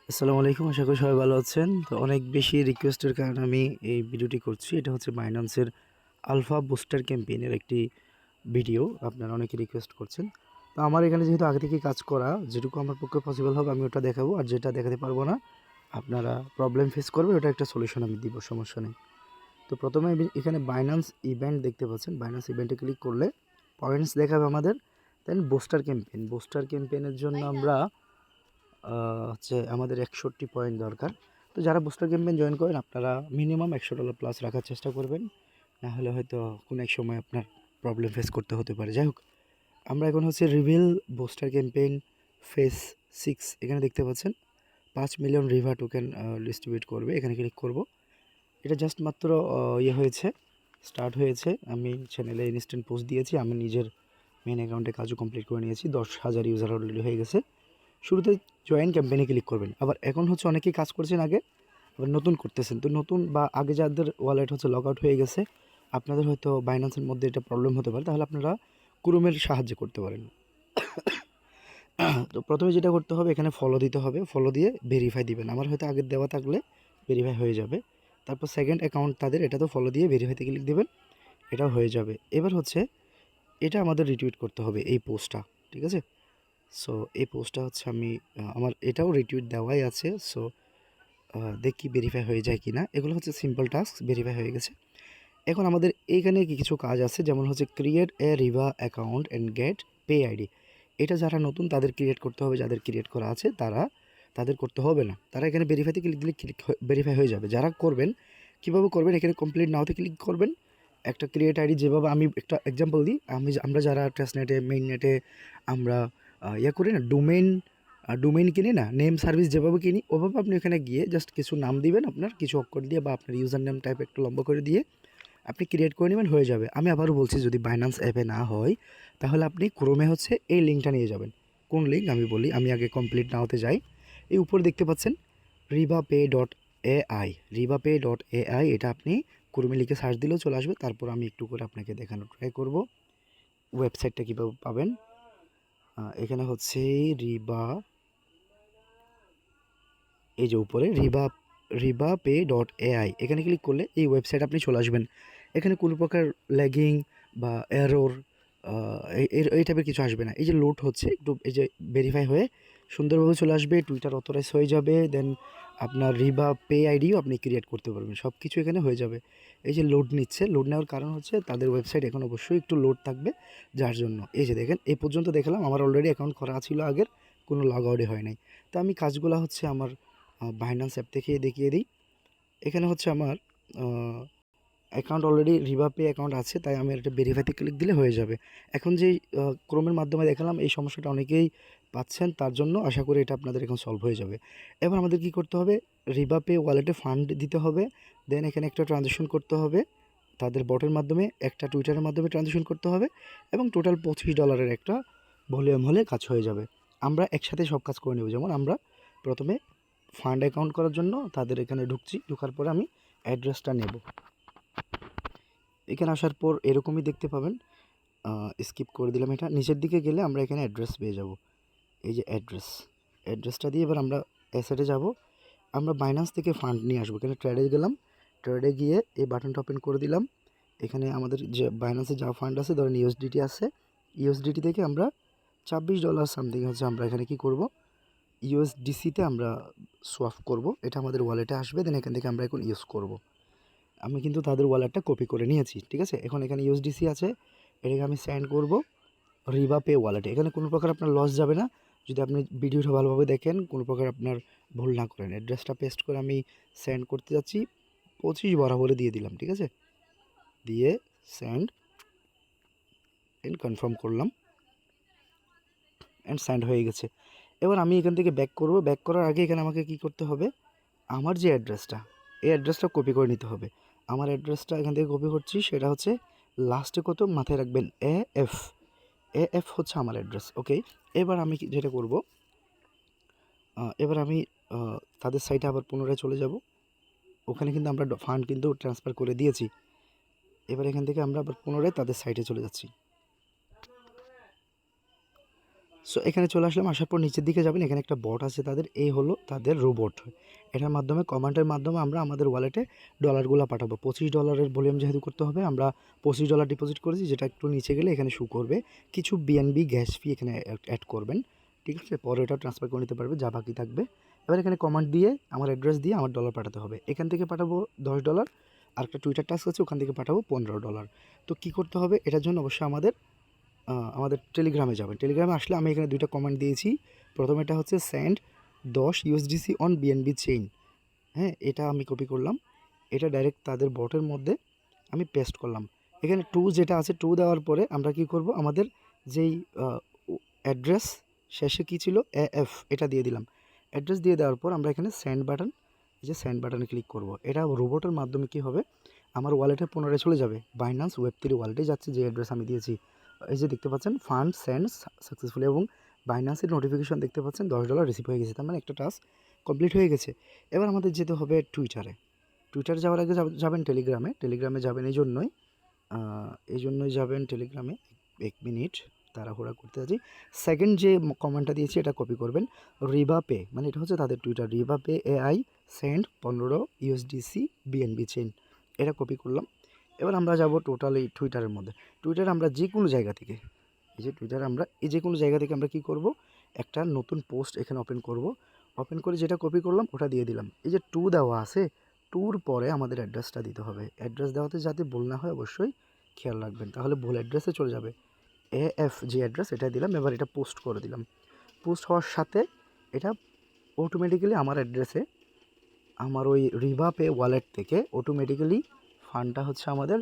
আসসালামু আলাইকুম। আশা করি সবাই ভালো আছেন। তো অনেক বেশি রিকোয়েস্টের কারণে আমি এই ভিডিওটি করছি। এটা হচ্ছে বাইন্যান্সের আলফা বুস্টার ক্যাম্পেইনের একটি ভিডিও। আপনারা অনেকে রিকোয়েস্ট করছেন। তো আমার এখানে যেহেতু আগে থেকেই কাজ করা, যেটুকু আমার পক্ষে পসিবল হবে আমি ওটা দেখাবো। আর যেটা দেখাতে পারবো না, আপনারা প্রবলেম ফেস করবেন, ওটা একটা সলিউশন আমি দিব, সমস্যা নেই। তো প্রথমে এখানে বাইন্যান্স ইভেন্ট দেখতে পাচ্ছেন। বাইন্যান্স ইভেন্টে ক্লিক করলে পয়েন্টস দেখাবে আমাদের। দেন বুস্টার ক্যাম্পেইন। বুস্টার ক্যাম্পেইনের জন্য আমরা হচ্ছে আমাদের 61 পয়েন্ট দরকার। তো যারা বুস্টার ক্যাম্পেইন জয়েন করেন আপনারা মিনিমাম $100 প্লাস রাখার চেষ্টা করবেন, না হলে হয়তো কোনো এক সময় আপনার প্রবলেম ফেস করতে হতে পারে। যাই হোক, আমরা এখন হচ্ছে রিভিল বুস্টার ক্যাম্পেইন ফেজ 6 এখানে দেখতে পাচ্ছেন 5 মিলিয়ন রিভা টোকেন ডিস্ট্রিবিউট করবে। এখানে ক্লিক করব। এটা জাস্ট মাত্র হয়েছে, স্টার্ট হয়েছে। আমি চ্যানেলে ইনস্ট্যান্ট পোস্ট দিয়েছি, আমি নিজের মেন অ্যাকাউন্টে কাজও কমপ্লিট করে নিয়েছি। 10,000 ইউজার অলরেডি হয়ে গেছে। শুরুতে জয়েন ক্যাম্পেইনে ক্লিক করবেন। আবার এখন হচ্ছে অনেকেই কাজ করছেন আগে, আবার নতুন করতেছেন। তো নতুন বা আগে যাদের ওয়ালেট হচ্ছে লগ আউট হয়ে গেছে, আপনাদের হয়তো বাইন্যান্সের মধ্যে এটা প্রবলেম হতে পারে, তাহলে আপনারা ক্রোমের সাহায্য করতে পারেন। তো প্রথমে যেটা করতে হবে, এখানে ফলো দিতে হবে। ফলো দিয়ে ভেরিফাই দিবেন। আমার হয়তো আগের দেওয়া থাকলে ভেরিফাই হয়ে যাবে। তারপর সেকেন্ড অ্যাকাউন্ট তাদের, এটা তো ফলো দিয়ে ভেরিফাইতে ক্লিক দেবেন, এটাও হয়ে যাবে। এবার হচ্ছে এটা আমাদের রিটুইট করতে হবে এই পোস্টটা, ঠিক আছে? সো এই পোস্টটা হচ্ছে আমি আমার এটাও রিটুইট দেওয়াই আছে। সো দেখি ভেরিফাই হয়ে যায় কি না। এগুলো হচ্ছে সিম্পল টাস্ক, ভেরিফাই হয়ে গেছে। এখন আমাদের এইখানে কিছু কাজ আছে, যেমন হচ্ছে create a Riva account and get pay ID. এটা যারা নতুন তাদের ক্রিয়েট করতে হবে, যাদের ক্রিয়েট করা আছে তাদের করতে হবে না। তারা এখানে ভেরিফাইতে ক্লিক দিলে ভেরিফাই হয়ে যাবে। যারা করবেন, কীভাবে করবেন, এখানে কমপ্লিট নাওতে ক্লিক করবেন। একটা ক্রিয়েট আইডি, যেভাবে আমি একটা এক্সাম্পল দিই, আমরা যারা টেস্টনেটে মেইন নেটে আমরা করি না, ডোমেইন কিনি না, নেম সার্ভিস যেভাবে কিনি, ওভাবে আপনি এখানে গিয়ে জাস্ট কিছু নাম দিবেন, আপনার কিছু অক্ষর দিয়ে বা আপনার ইউজার নেম টাইপ একটু লম্বা করে দিয়ে আপনি ক্রিয়েট করে নেবেন, হয়ে যাবে। আমি আবারও বলছি, যদি বাইন্যান্স অ্যাপে না হয় তাহলে আপনি ক্রোমে হচ্ছে এই লিঙ্কটা নিয়ে যাবেন। কোন লিঙ্ক আমি বলি, আমি আগে কমপ্লিট নাওতে যাই। এই উপরে দেখতে পাচ্ছেন rivaPay.ai, rivaPay.ai, এটা আপনি ক্রোমে লিখে সার্চ দিলেও চলে আসবে। তারপর আমি একটু করে আপনাকে দেখানোর ট্রাই করব ওয়েবসাইটটা কীভাবে পাবেন। এখানে হচ্ছে রিবা, এই যে উপরে rivaPay.ai, এখানে ক্লিক করলে এই ওয়েবসাইট আপনি চলে আসবেন। এখানে কোনো প্রকার ল্যাগিং বা এরর এই টাইপের কিছু আসবে না। এই যে লোড হচ্ছে একটু, এই যে ভেরিফাই হয়ে সুন্দরভাবে চলে আসবে, টুইটার অথরাইজ হয়ে যাবে। দেন আপনার রিবা পে আইডিও আপনি ক্রিয়েট করতে পারবেন, সব কিছু এখানে হয়ে যাবে। এই যে লোড নিচ্ছে, লোড নেওয়ার কারণ হচ্ছে তাদের ওয়েবসাইট এখন অবশ্যই একটু লোড থাকবে, যার জন্য। এই যে দেখেন, এই পর্যন্ত দেখলাম আমার অলরেডি অ্যাকাউন্ট করা ছিল আগের, কোনো লগ আউটই হয় নাই। তো আমি কাজগুলো হচ্ছে আমার বাইন্যান্স অ্যাপ থেকে দেখিয়ে দিই। এখানে হচ্ছে আমার অ্যাকাউন্ট অলরেডি রিভাপে অ্যাকাউন্ট আছে, তাই আমি এটা ভেরিফাইতে ক্লিক দিলে হয়ে যাবে। এখন যেই ক্রোমের মাধ্যমে দেখালাম, এই সমস্যাটা অনেকেই পাচ্ছেন, তার জন্য আশা করি এটা আপনাদের এখন সলভ হয়ে যাবে। এবার আমাদের কি করতে হবে, রিভাপে ওয়ালেটে ফান্ড দিতে হবে। দেন এখানে একটা ট্রানজ্যাকশন করতে হবে তাদের বটের মাধ্যমে, একটা টুইটারের মাধ্যমে ট্রানজ্যাকশন করতে হবে, এবং টোটাল $25 একটা ভলিউম হলে কাজ হয়ে যাবে। আমরা একসাথে সব কাজ করে নেব। যেমন আমরা প্রথমে ফান্ড অ্যাকাউন্ট করার জন্য তাদের এখানে ঢুকছি, ঢোকার পরে আমি অ্যাড্রেসটা নেব। এখানে আসার পর এরকমই দেখতে পাবেন। স্কিপ করে দিলাম এটা। নিচের দিকে গেলে আমরা এখানে অ্যাড্রেস পেয়ে যাব। এই যে অ্যাড্রেসটা দিয়ে এবার আমরা অ্যাসেটে যাব। আমরা বাইন্যান্স থেকে ফান্ড নিয়ে আসবো। এখানে ট্রেডে গেলাম, ট্রেডে গিয়ে এই বাটনটা ওপেন করে দিলাম। এখানে আমাদের যে বাইন্যান্সে যা ফান্ড আছে, ধরেন ইউএসডিটি আছে, ইউএসডিটি থেকে আমরা $26 সামথিং হচ্ছে, আমরা এখানে কি করব, ইউএসডিসিতে আমরা সোয়াপ করব। এটা আমাদের ওয়ালেটে আসবে। দেন এখান থেকে আমরা এখন ইউজ করব। আমি কিন্তু তাদের ওয়ালেটটা কপি করে নিয়েছি, ঠিক আছে? এখন এখানে ইউএসডিসি আছে, এটাকে আমি সেন্ড করব রিভাপে ওয়ালেটে। এখানে কোনো প্রকার আপনার লস যাবে না, যদি আপনি ভিডিওটা ভালোভাবে দেখেন, কোনো প্রকার আপনার ভুল না করেন। অ্যাড্রেসটা পেস্ট করে আমি সেন্ড করতে যাচ্ছি, 25 বরাবরে দিয়ে দিলাম, ঠিক আছে? দিয়ে সেন্ড এন্ড কনফার্ম করলাম, অ্যান্ড সেন্ড হয়ে গেছে। এবার আমি এখান থেকে ব্যাক করব। ব্যাক করার আগে এখানে আমাকে কি করতে হবে, আমার যে অ্যাড্রেসটা, এই অ্যাড্রেসটা কপি করে নিতে হবে। আমার অ্যাড্রেসটা এখান থেকে কপি করছি, সেটা হচ্ছে লাস্টে কত মাথায় রাখবেন, এএফ হচ্ছে আমার অ্যাড্রেস। ওকে, এবার আমি যেটা করব, এবার আমি তাদের সাইটে আবার পুনরায় চলে যাব। ওখানে কিন্তু আমরা ফান্ড কিন্তু ট্রান্সফার করে দিয়েছি। এবার এখান থেকে আমরা আবার পুনরায় তাদের সাইটে চলে যাচ্ছি। সো এখানে চলে আসলাম, আসার পর নিচের দিকে যাবেন, এখানে একটা বট আছে তাদের, এই হলো তাদের রোবট। এটার মাধ্যমে কমান্ডের মাধ্যমে আমরা আমাদের ওয়ালেটে ডলারগুলো পাঠাবো। $25 ভলিউম যেহেতু করতে হবে, আমরা $25 ডিপোজিট করেছি, যেটা একটু নিচে গেলে এখানে শো করবে। কিছু বিএনবি গ্যাস ফি এখানে অ্যাড করবেন, ঠিক আছে? পরে ওটা ট্রান্সফার করে নিতে পারবে যা বাকি থাকবে। এবার এখানে কমান্ড দিয়ে আমার অ্যাড্রেস দিয়ে আমার ডলার পাঠাতে হবে। এখান থেকে পাঠাবো $10, আর একটা টুইটার টাস্ক আছে ওখান থেকে পাঠাবো $15। তো কী করতে হবে এটার জন্য? অবশ্যই আমাদের টেলিগ্রামে যাবেন। টেলিগ্রামে আসলে আমি এখানে 2টা কমান্ড দিয়েছি। প্রথমেটা হচ্ছে send 10 USDC on BNB chain. হ্যাঁ, এটা আমি কপি করলাম, এটা ডাইরেক্ট তাদের বটের মধ্যে আমি পেস্ট করলাম। এখানে টু যেটা আছে, টু দেওয়ার পরে আমরা কি করব, আমাদের যেই অ্যাড্রেস শেষে কী ছিল, AF, এটা দিয়ে দিলাম। অ্যাড্রেস দিয়ে দেওয়ার পর আমরা এখানে সেন্ড বাটন, এই যে সেন্ড বাটনে ক্লিক করব। এটা রোবটের মাধ্যমে কি হবে, আমার ওয়ালেটে পুনরায় চলে যাবে। বাইন্যান্স ওয়েব3 ওয়ালেটে যাচ্ছে যে অ্যাড্রেস আমি দিয়েছি। এই যে দেখতে পাচ্ছেন ফান্ড সেন্ড সাকসেসফুলি, এবং বাইন্যান্সের নোটিফিকেশন দেখতে পাচ্ছেন $10 রিসিভ হয়ে গেছে। তার মানে একটা টাস্ক কমপ্লিট হয়ে গেছে। এবার আমাদের যেতে হবে টুইটারে। টুইটার যাওয়ার আগে যাবেন টেলিগ্রামে। টেলিগ্রামে যাবেন এই জন্যই যাবেন টেলিগ্রামে। 1 মিনিট তাড়াহুড়া করতে আছি। সেকেন্ড যে কমেন্টটা দিয়েছি এটা কপি করবেন। রিবা পে, মানে এটা হচ্ছে তাদের টুইটার, রিবা pay AI send 15 USDC BNB chain, এটা কপি করলাম। এবার আমরা যাব টোটাল এই টুইটারের মধ্যে। টুইটারে আমরা যে কোনো জায়গা থেকে, এই যে টুইটারে আমরা এই যে কোনো জায়গা থেকে আমরা কি করব, একটা নতুন পোস্ট এখানে ওপেন করব। ওপেন করে যেটা কপি করলাম ওটা দিয়ে দিলাম। এই যে টু দেওয়া আছে, টুর পরে আমাদের অ্যাড্রেসটা দিতে হবে। অ্যাড্রেস দেওয়াতে যাতে ভুল না হয় অবশ্যই খেয়াল রাখবেন, তাহলে ভুল অ্যাড্রেসে চলে যাবে। AF যে অ্যাড্রেস এটা দিলাম, এবার এটা পোস্ট করে দিলাম। পোস্ট হওয়ার সাথে এটা অটোমেটিক্যালি আমার অ্যাড্রেসে, আমার ওই রিবা পে ওয়ালেট থেকে অটোমেটিক্যালি ফান্ডটা হচ্ছে আমাদের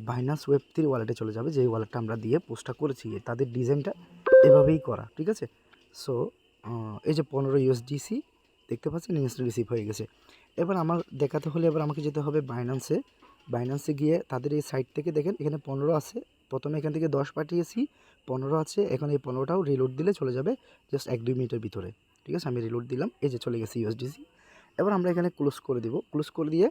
বাইন্যান্স ওয়েব3 ওয়ালেটে চলে যাবে, যেই ওয়ালেটটা আমরা দিয়ে পোস্টটা করেছি। তাদের ডিজাইনটা এভাবেই করা, ঠিক আছে? সো এই যে 15 USDC দেখতে পাচ্ছেন ইনস্ট্যান্ট রিসিভ হয়ে গেছে। এবার আমার দেখাতে হলে এবার আমাকে যেতে হবে বাইন্যান্সে গিয়ে তাদের এই সাইট থেকে দেখেন এখানে 15 আছে। প্রথমে এখান থেকে 10 পাঠিয়েছি, 15 আছে। এখন এই 15টাও রিলোড দিলে চলে যাবে জাস্ট 1-2 মিনিটের ভিতরে, ঠিক আছে? আমি রিলোড দিলাম, এই যে চলে গেছে USDC। এবার আমরা এখানে ক্লোজ করে দিব। ক্লোজ করে দিয়ে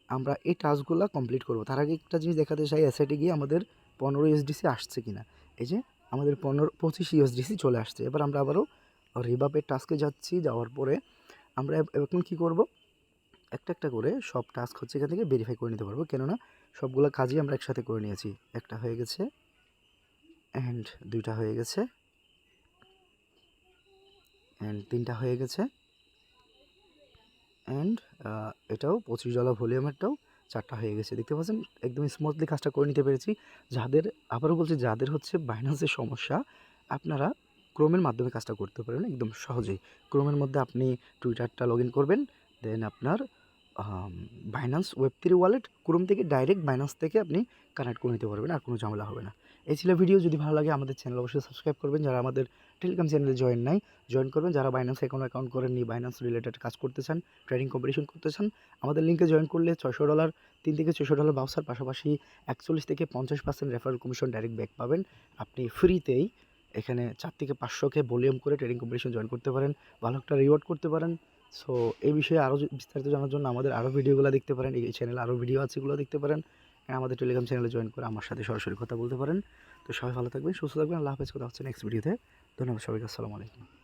আমরা এই টাস্কগুলো কমপ্লিট করব। তার আগে একটা জিনিস দেখাতে চাই, অ্যাসেটে গিয়ে আমাদের 15 USDC আসছে কিনা। এই যে আমাদের 25 USDC চলে আসছে। এবার আমরা আবারও রিবাপের টাস্কে যাচ্ছি। যাওয়ার পরে আমরা এখন কী করব, একটা একটা করে সব টাস্ক হচ্ছে এখান থেকে ভেরিফাই করে নিতে পারবো, কেননা সবগুলো কাজই আমরা একসাথে করে নিয়েছি। একটা হয়ে গেছে, অ্যান্ড 2টা হয়ে গেছে, অ্যান্ড 3টা হয়ে গেছে, অ্যান্ড এটাও $25 ভলিউমেরটাও 4টা হয়ে গেছে। দেখতে পাচ্ছেন একদম স্মুথলি কাজটা করে নিতে পেরেছি। যাদের, আবারও বলছি, যাদের হচ্ছে বাইন্যান্সের সমস্যা, আপনারা ক্রোমের মাধ্যমে কাজটা করতে পারেন একদম সহজেই। ক্রোমের মধ্যে আপনি টুইটারটা লগ ইন করবেন, দেন আপনার বাইন্যান্স ওয়েব3 ওয়ালেট ক্রোম থেকে ডাইরেক্ট বাইন্যান্স থেকে আপনি কানেক্ট করে নিতে পারবেন, আর কোনো ঝামেলা হবে না। এই ছিল ভিডিও। যদি ভালো লাগে আমাদের চ্যানেল অবশ্যই সাবস্ক্রাইব করবেন। যারা আমাদের টেলিগ্রাম চ্যানেলে জয়েন করবেন। যারা বাইন্যান্সে এখনও অ্যাকাউন্ট করেননি, বাইন্যান্স রিলেটেড কাজ করতে চান, ট্রেডিং কম্পিটিশন করতে চান, আমাদের লিঙ্কে জয়েন করলে $600, $3 থেকে $600 বাউচার, পাশাপাশি 41 থেকে 50% রেফারেল কমিশন ডাইরেক্ট ব্যাক পাবেন। আপনি ফ্রিতেই এখানে 4 থেকে 500K ভলিউম করে ট্রেডিং কম্পিটিশন জয়েন করতে পারেন, ভালো একটা রিওয়ার্ড করতে পারেন। সো এই বিষয়ে আরও বিস্তারিত জানার জন্য আমাদের আরও ভিডিওগুলো দেখতে পারেন। এই চ্যানেলে আরও ভিডিও আছে, এগুলো দেখতে পারেন। আমাদের টেলিগ্রাম চ্যানেলে জয়েন করে আমার সাথে সরাসরি কথা বলতে পারেন। তো সবাই ভালো থাকবেন, সুস্থ থাকবেন। আল্লাহ হাফেজ। কথা হচ্ছে নেক্সট ভিডিওতে। ধন্যবাদ সবাইকে। আসসালামু আলাইকুম।